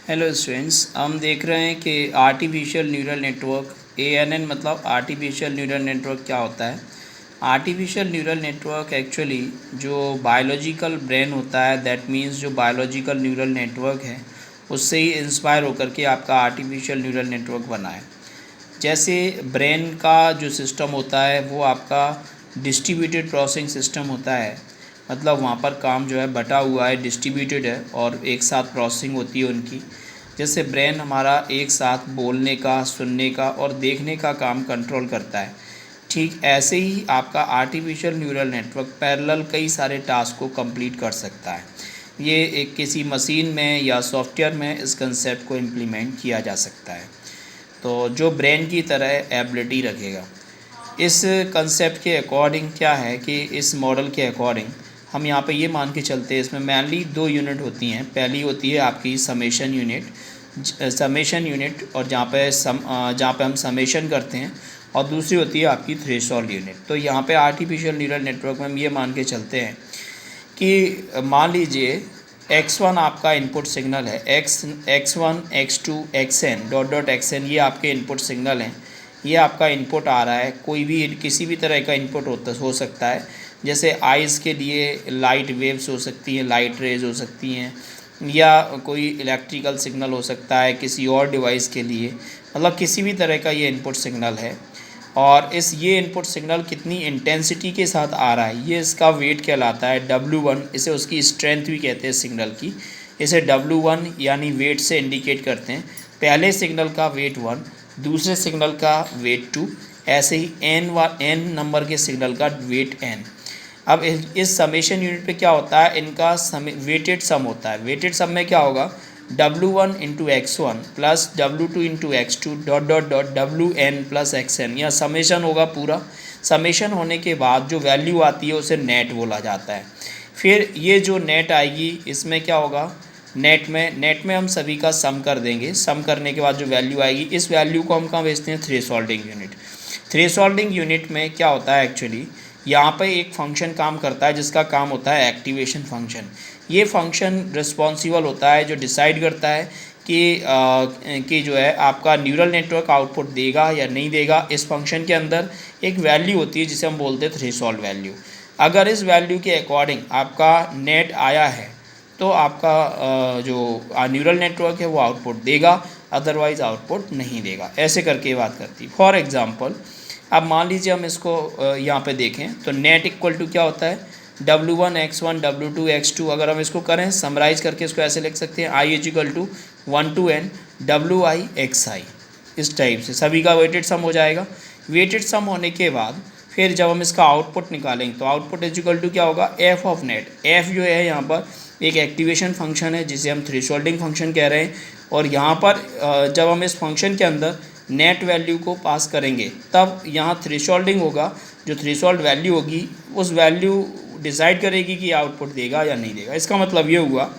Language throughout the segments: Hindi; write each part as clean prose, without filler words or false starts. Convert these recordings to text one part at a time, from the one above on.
हेलो स्टूडेंट्स, हम देख रहे हैं कि आर्टिफिशियल न्यूरल नेटवर्क ANN मतलब आर्टिफिशियल न्यूरल नेटवर्क क्या होता है। आर्टिफिशियल न्यूरल नेटवर्क एक्चुअली जो बायोलॉजिकल ब्रेन होता है, दैट मीन्स जो बायोलॉजिकल न्यूरल नेटवर्क है उससे ही इंस्पायर होकर के आपका आर्टिफिशियल न्यूरल नेटवर्क बना है। जैसे ब्रेन का जो सिस्टम होता है वो आपका डिस्ट्रीब्यूटेड प्रोसेसिंग सिस्टम होता है, मतलब वहाँ पर काम जो है बटा हुआ है, डिस्ट्रीब्यूटेड है और एक साथ प्रोसेसिंग होती है उनकी। जैसे ब्रेन हमारा एक साथ बोलने का, सुनने का और देखने का काम कंट्रोल करता है, ठीक ऐसे ही आपका आर्टिफिशियल न्यूरल नेटवर्क पैरेलल कई सारे टास्क को कंप्लीट कर सकता है। ये एक किसी मशीन में या सॉफ्टवेयर में इस कंसेप्ट को इम्प्लीमेंट किया जा सकता है, तो जो ब्रेन की तरह एबिलिटी रखेगा। इस कंसेप्ट के अकॉर्डिंग क्या है कि इस मॉडल के अकॉर्डिंग हम यहाँ पे ये मान के चलते हैं, इसमें मेनली दो यूनिट होती हैं। पहली होती है आपकी समेशन यूनिट और जहाँ पे हम समेशन करते हैं, और दूसरी होती है आपकी थ्रेशोल्ड यूनिट। तो यहाँ पे आर्टिफिशियल न्यूरल नेटवर्क में हम ये मान के चलते हैं कि मान लीजिए x1 आपका इनपुट सिग्नल है, x1 x2 xn dot dot xn ये आपके इनपुट सिग्नल हैं। ये आपका इनपुट आ रहा है, कोई भी किसी भी तरह का इनपुट हो सकता है। जैसे आइज़ के लिए लाइट वेव्स हो सकती हैं, लाइट रेज हो सकती हैं, या कोई इलेक्ट्रिकल सिग्नल हो सकता है किसी और डिवाइस के लिए, मतलब किसी भी तरह का ये इनपुट सिग्नल है। और ये इनपुट सिग्नल कितनी इंटेंसिटी के साथ आ रहा है, ये इसका वेट कहलाता है W1। इसे उसकी स्ट्रेंथ भी कहते हैं सिग्नल की। इसे W1 यानी वेट से इंडिकेट करते हैं। पहले सिग्नल का वेट 1, दूसरे सिग्नल का वेट 2, ऐसे ही n नंबर के सिग्नल का वेट n। अब इस समेशन यूनिट पे क्या होता है, इनका वेटेड सम होता है। वेटेड सम में क्या होगा, W1 into x1 plus W2 into x2 dot dot dot WN plus XN, यह समेशन होगा पूरा। समेशन होने के बाद जो वैल्यू आती है उसे नेट बोला जाता है। फिर ये जो नेट आएगी इसमें क्या होगा, नेट में हम सभी का सम कर देंगे। सम करने के बाद जो वैल्यू आएगी, इस वैल्यू को हम कहाँ भेजते हैं, थ्रेशोल्डिंग यूनिट। थ्रेशोल्डिंग यूनिट में क्या होता है एक्चुअली, यहाँ पे एक फंक्शन काम करता है जिसका काम होता है एक्टिवेशन फंक्शन। ये फंक्शन रिस्पॉन्सिबल होता है, जो डिसाइड करता है कि जो है आपका न्यूरल नेटवर्क आउटपुट देगा या नहीं देगा। इस फंक्शन के अंदर एक वैल्यू होती है जिसे हम बोलते हैं थ्रेशोल्ड वैल्यू। अगर इस वैल्यू के अकॉर्डिंग आपका नेट आया है तो आपका जो न्यूरल नेटवर्क है वो आउटपुट देगा, अदरवाइज़ आउटपुट नहीं देगा। ऐसे करके बात करती है। फॉर एग्ज़ाम्पल अब मान लीजिए हम इसको यहाँ पे देखें तो नेट इक्वल टू क्या होता है, W1 x1 W2 x2। अगर हम इसको करें समराइज़ करके इसको ऐसे लिख सकते हैं, I is equal to 1 to n WI xi। इस टाइप से सभी का वेटेड सम हो जाएगा। वेटेड सम होने के बाद फिर जब हम इसका आउटपुट निकालेंगे तो आउटपुट इजिकल टू क्या होगा, f ऑफ नेट। f जो है यहाँ पर एक एक्टिवेशन फंक्शन है जिसे हम थ्रेशोल्डिंग फंक्शन कह रहे हैं। और यहाँ पर जब हम इस फंक्शन के अंदर नेट वैल्यू को पास करेंगे तब यहाँ थ्रेशोल्डिंग होगा। जो थ्रेशोल्ड वैल्यू होगी उस वैल्यू डिसाइड करेगी कि आउटपुट देगा या नहीं देगा। इसका मतलब ये हुआ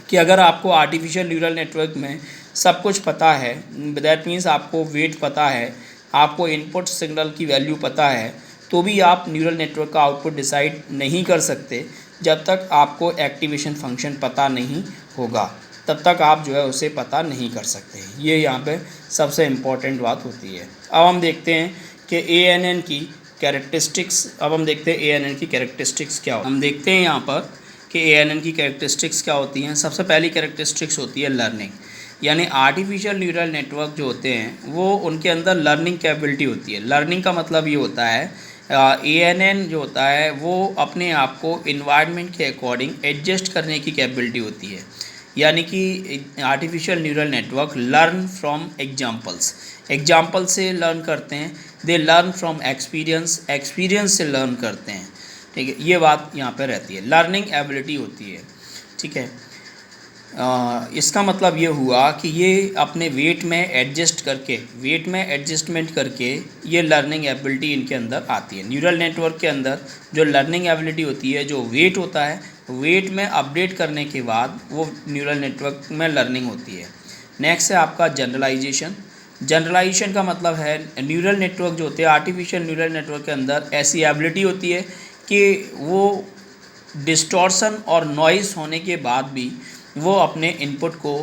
कि अगर आपको आर्टिफिशियल न्यूरल नेटवर्क में सब कुछ पता है, दैट मीन्स आपको वेट पता है, आपको इनपुट सिग्नल की वैल्यू पता है, तो भी आप न्यूरल नेटवर्क का आउटपुट डिसाइड नहीं कर सकते जब तक आपको एक्टिवेशन फंक्शन पता नहीं होगा। तब तक आप जो है उसे पता नहीं कर सकते। ये यहाँ पे सबसे इम्पॉर्टेंट बात होती है। अब हम देखते हैं कि ANN की कैरेक्टरिस्टिक्स। अब हम देखते हैं ANN की कैरेक्टरिस्टिक्स क्या हो। हम देखते हैं यहाँ पर कि ANN की कैरेक्टरिस्टिक्स क्या होती हैं। सबसे पहली कैरेक्टरिस्टिक्स होती है लर्निंग, यानी आर्टिफिशियल न्यूरल नेटवर्क जो होते हैं वो उनके अंदर लर्निंग कैपेबिलिटी होती है। लर्निंग का मतलब ये होता है ANN जो होता है वो अपने आप को इन्वायरमेंट के अकॉर्डिंग एडजस्ट करने की कैपेबिलिटी होती है। यानी कि artificial neural network learn from example से लर्न करते हैं। दे लर्न फ्रॉम एक्सपीरियंस से लर्न करते हैं। ठीक है, ये बात यहाँ पे रहती है, लर्निंग एबिलिटी होती है। ठीक है, इसका मतलब ये हुआ कि ये अपने वेट में एडजस्टमेंट करके ये लर्निंग एबिलिटी इनके अंदर आती है। न्यूरल नेटवर्क के अंदर जो लर्निंग एबिलिटी होती है, जो वेट होता है, वेट में अपडेट करने के बाद वो न्यूरल नेटवर्क में लर्निंग होती है। नेक्स्ट है आपका जनरलाइजेशन का मतलब है न्यूरल नेटवर्क जो होते हैं आर्टिफिशियल न्यूरल नेटवर्क के अंदर ऐसी एबिलिटी होती है कि वो डिस्टॉर्शन और नॉइज़ होने के बाद भी वो अपने इनपुट को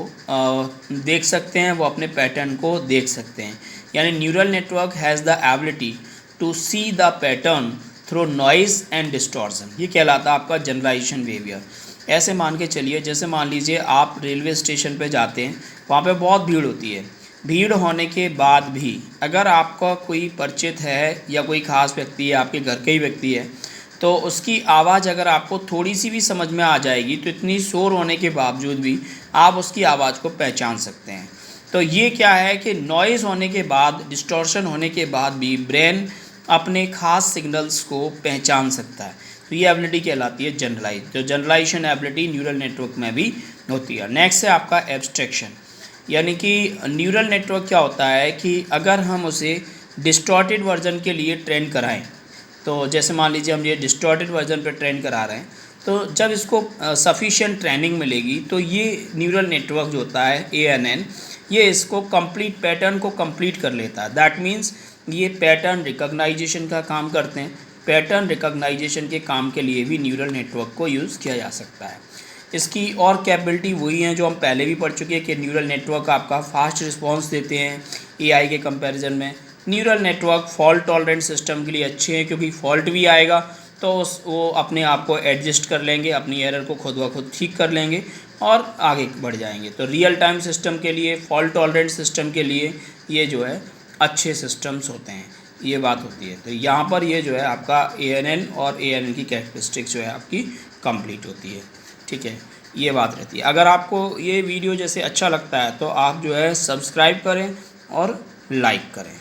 देख सकते हैं, वो अपने पैटर्न को देख सकते हैं। यानी neural network has the ability to see the pattern through noise and distortion. ये कहलाता है आपका जनरलाइजेशन बिहेवियर। ऐसे मान के चलिए, जैसे मान लीजिए आप रेलवे स्टेशन पे जाते हैं, वहाँ पे बहुत भीड़ होती है। भीड़ होने के बाद भी अगर आपका कोई परिचित है या कोई ख़ास व्यक्ति है, आपके घर के ही व्यक्ति है, तो उसकी आवाज़ अगर आपको थोड़ी सी भी समझ में आ जाएगी तो इतनी शोर होने के बावजूद भी आप उसकी आवाज़ को पहचान सकते हैं। तो ये क्या है कि नॉइज़ होने के बाद, डिस्टॉर्शन होने के बाद भी ब्रेन अपने ख़ास सिग्नल्स को पहचान सकता है। तो ये एबिलिटी कहलाती है जनरलाइज। तो जनरलाइजेशन एबिलिटी न्यूरल नेटवर्क में भी होती है। नेक्स्ट है आपका एब्स्ट्रैक्शन। यानी कि न्यूरल नेटवर्क क्या होता है कि अगर हम उसे डिस्टॉर्टेड वर्जन के लिए ट्रेन कराएं, तो जैसे मान लीजिए हम ये डिस्टॉर्टेड वर्जन पे ट्रेन करा रहे हैं, तो जब इसको सफिशिएंट ट्रेनिंग मिलेगी तो ये न्यूरल नेटवर्क जो होता है ANN, ये इसको कंप्लीट पैटर्न को कंप्लीट कर लेता है। दैट मीन्स ये पैटर्न रिकॉग्नाइजेशन का काम करते हैं। पैटर्न रिकॉग्नाइजेशन के काम के लिए भी न्यूरल नेटवर्क को यूज़ किया जा सकता है। इसकी और कैपेबिलिटी वही है जो हम पहले भी पढ़ चुके हैं कि न्यूरल नेटवर्क आपका फास्ट रिस्पॉन्स देते हैं AI के कंपैरिजन में। Neural network fault tolerant system के लिए अच्छे हैं, क्योंकि फॉल्ट भी आएगा तो वो अपने आप को एडजस्ट कर लेंगे, अपनी एरर को खुद ब खुद ठीक कर लेंगे और आगे बढ़ जाएंगे। तो रियल टाइम सिस्टम के लिए, फॉल्ट टॉलरेंट सिस्टम के लिए ये जो है अच्छे सिस्टम्स होते हैं, ये बात होती है। तो यहाँ पर ये जो है आपका ANN और ANN की कैरेक्टरिस्टिक्स जो है आपकी कंप्लीट होती है। ठीक है, ये बात रहती है। अगर आपको ये वीडियो जैसे अच्छा लगता है तो आप जो है सब्सक्राइब करें और लाइक करें।